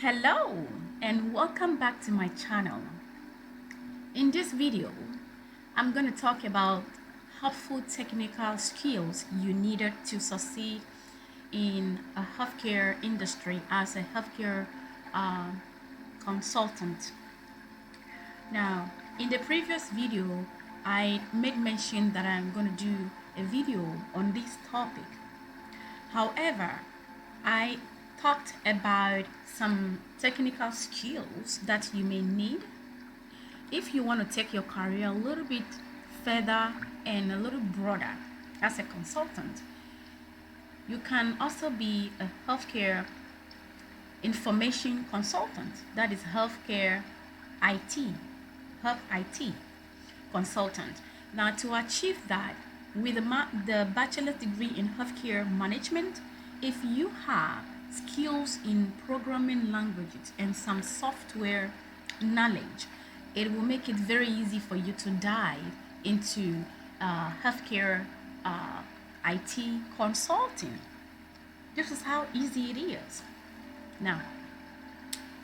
Hello and welcome back to my channel. In this video, I'm going to talk about helpful technical skills you needed to succeed in a healthcare industry as a healthcare uh, consultant. Now, in the previous video, I made mention that I'm going to do a video on this topic. However, I talked about some technical skills that you may need if you want to take your career a little bit further and a little broader as a consultant. You can also be a healthcare information consultant, that is healthcare IT, health IT consultant. Now, to achieve that with the bachelor's degree in healthcare management, if you have skills in programming languages and some software knowledge, it will make it very easy for you to dive into healthcare IT consulting. This is how easy it is. Now,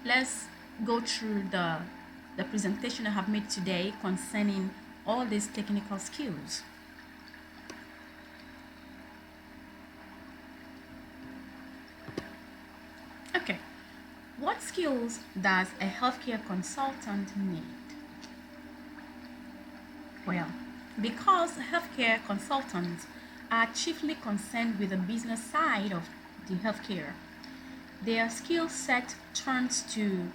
let's go through the presentation I have made today concerning all these technical skills. Okay, what skills does a healthcare consultant need? Well, because healthcare consultants are chiefly concerned with the business side of the healthcare, their skill set turns to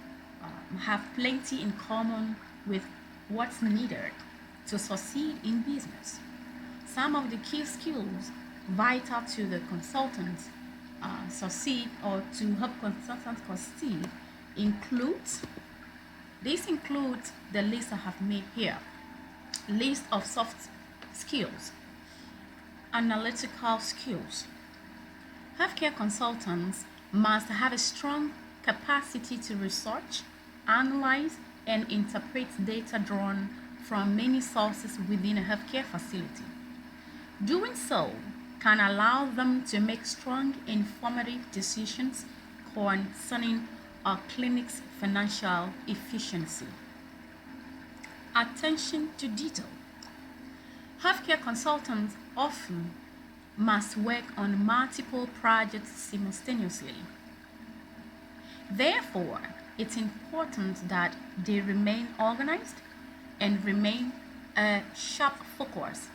have plenty in common with what's needed to succeed in business. Some of the key skills vital to the consultants succeed or to help consultants succeed includes the list I have made here. List of soft skills. Analytical skills. Healthcare consultants must have a strong capacity to research, analyze, and interpret data drawn from many sources within a healthcare facility. Doing so can allow them to make strong, informative decisions concerning a clinic's financial efficiency. Attention to detail. Healthcare consultants often must work on multiple projects simultaneously. Therefore, it's important that they remain organized and retain a sharp focus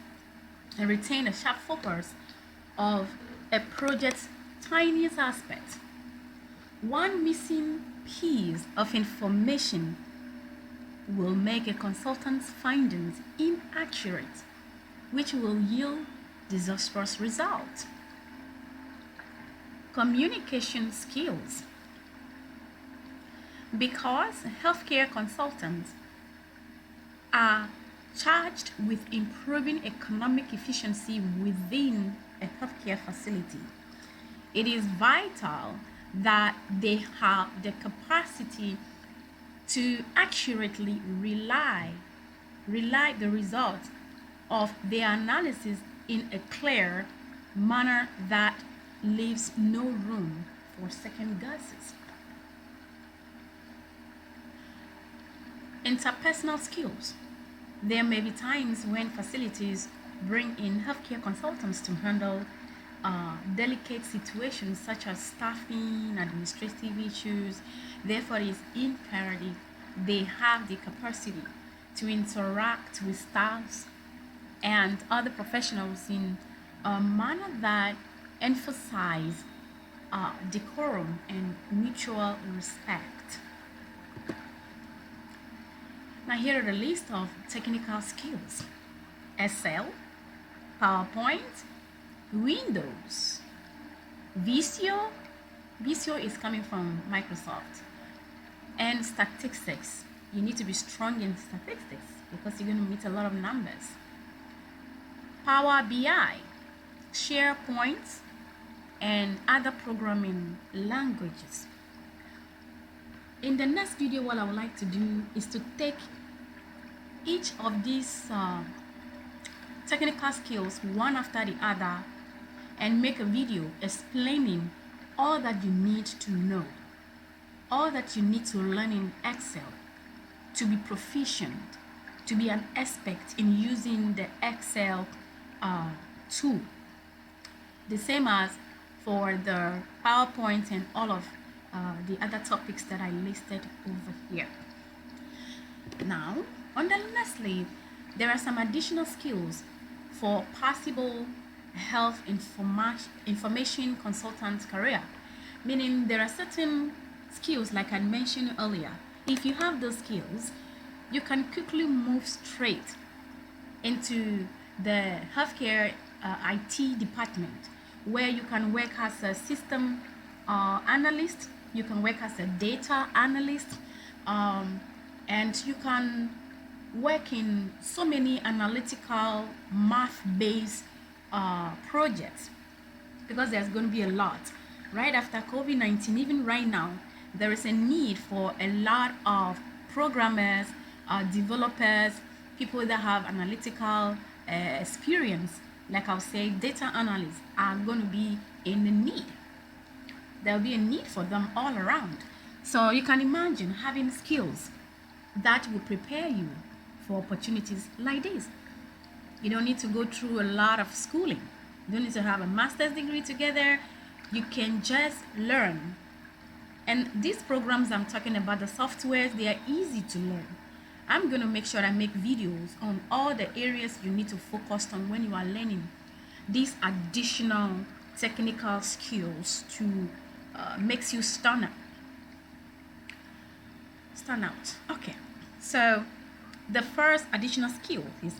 of a project's tiniest aspect. One missing piece of information will make a consultant's findings inaccurate, which will yield disastrous results. Communication skills. Because healthcare consultants are charged with improving economic efficiency within a healthcare facility, it is vital that they have the capacity to accurately relay the results of their analysis in a clear manner that leaves no room for second guesses. Interpersonal skills. There may be times when facilities bring in healthcare consultants to handle delicate situations such as staffing, administrative issues. Therefore, it is imperative they have the capacity to interact with staffs and other professionals in a manner that emphasize decorum and mutual respect. Now, here are the list of technical skills: Excel, PowerPoint, Windows, Visio. Visio is coming from Microsoft, and statistics. You need to be strong in statistics because you're going to meet a lot of numbers. Power BI, SharePoint, and other programming languages. In the next video, what I would like to do is to take each of these technical skills one after the other and make a video explaining all that you need to know. all that you need to learn in Excel to be proficient, to be an expert in using the Excel tool. The same as for the PowerPoint and all of the other topics that I listed over here. Now, on the last slide, there are some additional skills for possible health information consultant career, meaning there are certain skills like I mentioned earlier. If you have those skills, you can quickly move straight into the healthcare IT department, where you can work as a system analyst, you can work as a data analyst, and you can work in so many analytical math-based projects, because there's going to be a lot right after COVID-19. Even right now, there is a need for a lot of programmers, developers, people that have analytical experience. Like I'll say, data analysts are going to be in the need. There'll be a need for them all around. So you can imagine having skills that will prepare you for opportunities like this. You don't need to go through a lot of schooling. You don't need to have a master's degree together. You can just learn. And these programs I'm talking about, the softwares, they are easy to learn. I'm going to make sure I make videos on all the areas you need to focus on when you are learning these additional technical skills to makes you stand out. Okay, so the first additional skill is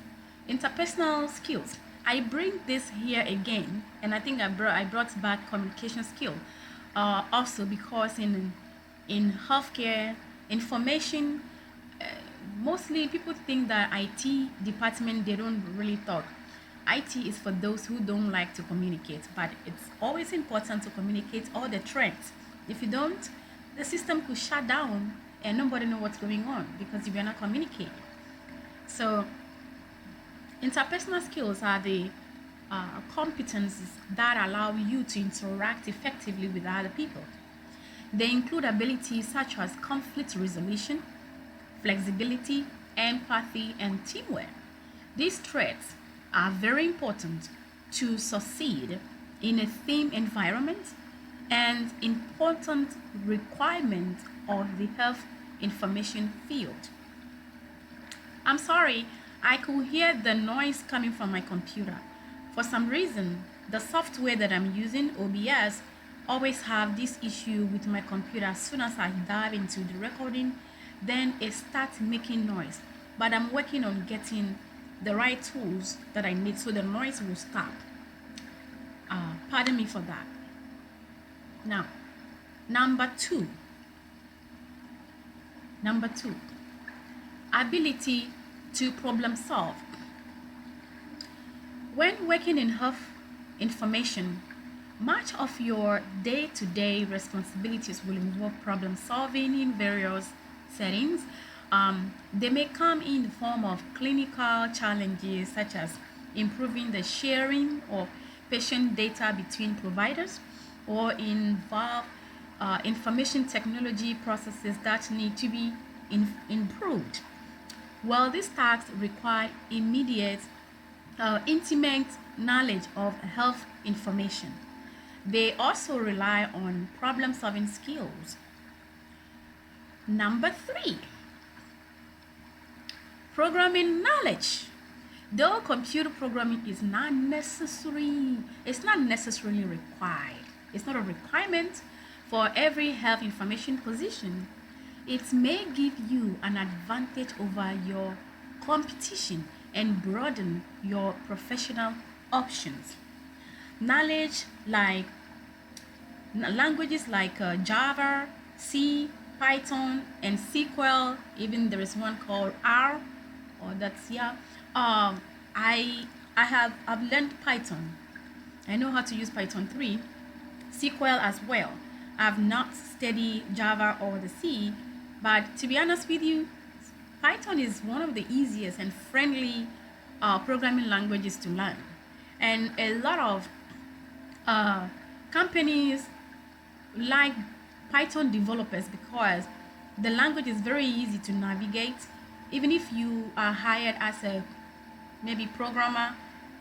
interpersonal skills. I bring this here again, and I think I brought back communication skill also, because in healthcare information, mostly people think that IT department, they don't really talk. IT is for those who don't like to communicate, but it's always important to communicate all the trends. If you don't, the system could shut down and nobody know what's going on because you're not communicating. So interpersonal skills are the competencies that allow you to interact effectively with other people. They include abilities such as conflict resolution, flexibility, empathy, and teamwork. These traits are very important to succeed in a team environment and important requirement of the health information field. I'm sorry, I could hear the noise coming from my computer. For some reason, the software that I'm using, OBS, always have this issue with my computer. As soon as I dive into the recording, then it starts making noise. But I'm working on getting the right tools that I need so the noise will stop. Pardon me for that. Now, number two, ability to problem solve. When working in health information, much of your day-to-day responsibilities will involve problem solving in various settings. They may come in the form of clinical challenges, such as improving the sharing of patient data between providers, or involve information technology processes that need to be improved. Well, these tasks require immediate, intimate knowledge of health information. They also rely on problem-solving skills. Number three, programming knowledge. Though computer programming is not necessary, it's not necessarily required. It's not a requirement for every health information position. It may give you an advantage over your competition and broaden your professional options. Knowledge like languages like Java, C, Python, and SQL. Even there is one called R, or that's yeah. I've learned Python. I know how to use Python 3, SQL as well. I've not studied Java or the C, but to be honest with you, Python is one of the easiest and friendly programming languages to learn. And a lot of companies like Python developers because the language is very easy to navigate. Even if you are hired as a maybe programmer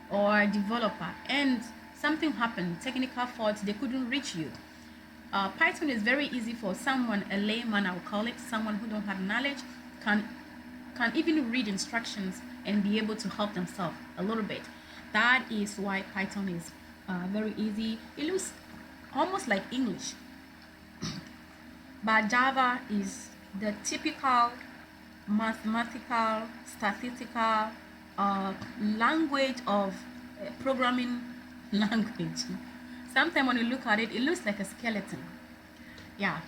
or developer and something happened, technical faults, they couldn't reach you. Python is very easy for someone, a layman, I'll call it, someone who don't have knowledge, can even read instructions and be able to help themselves a little bit. That is why Python is very easy. It looks almost like English, but Java is the typical mathematical, statistical language of programming language. Sometimes when you look at it, it looks like a skeleton. Yeah.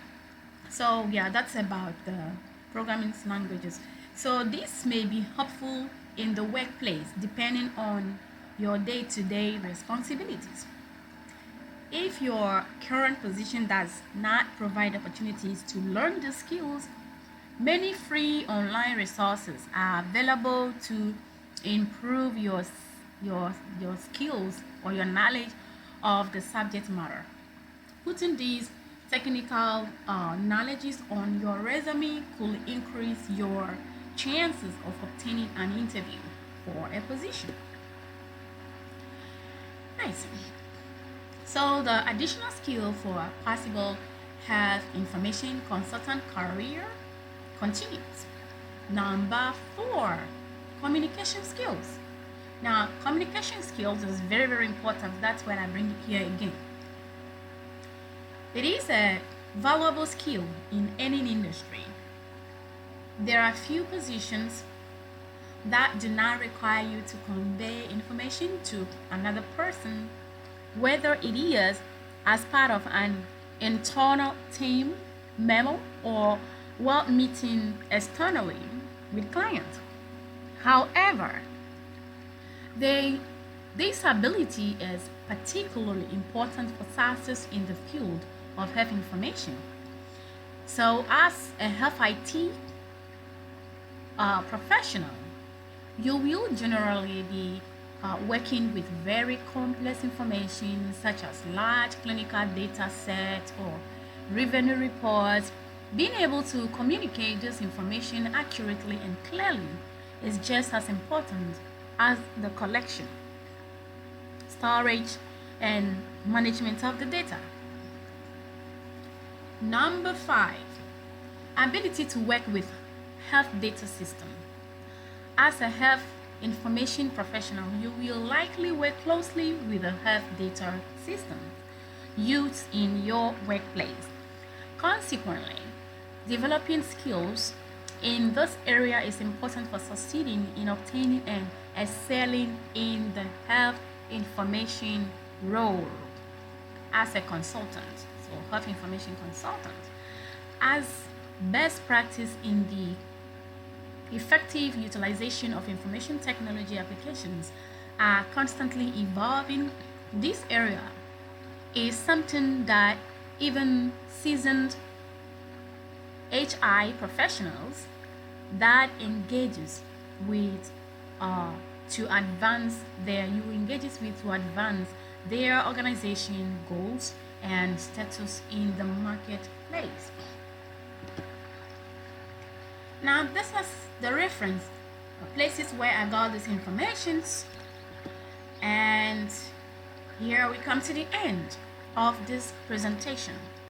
So yeah, that's about the programming languages. So this may be helpful in the workplace depending on your day-to-day responsibilities. If your current position does not provide opportunities to learn the skills, many free online resources are available to improve your skills or your knowledge of the subject matter. Putting these technical knowledges on your resume could increase your chances of obtaining an interview for a position. Nice. So the additional skill for a possible health information consultant career continues. Number 4, communication skills. Now, communication skills is very, very important. That's why I bring it here again. It is a valuable skill in any industry. There are few positions that do not require you to convey information to another person, whether it is as part of an internal team memo or while meeting externally with clients. However, this ability is particularly important for success in the field of health information. So as a health IT professional, you will generally be working with very complex information such as large clinical data sets or revenue reports. Being able to communicate this information accurately and clearly is just as important as the collection, storage, and management of the data. Number 5, ability to work with health data system. As a health information professional, you will likely work closely with the health data system used in your workplace. Consequently, developing skills in this area is important for succeeding in obtaining and excelling in the health information role as a consultant, so health information consultant. As best practice in the effective utilization of information technology applications are constantly evolving, this area is something that even seasoned HI professionals that engages with to advance their organization goals and status in the marketplace. Now this is the reference places where I got this information, and here we come to the end of this presentation.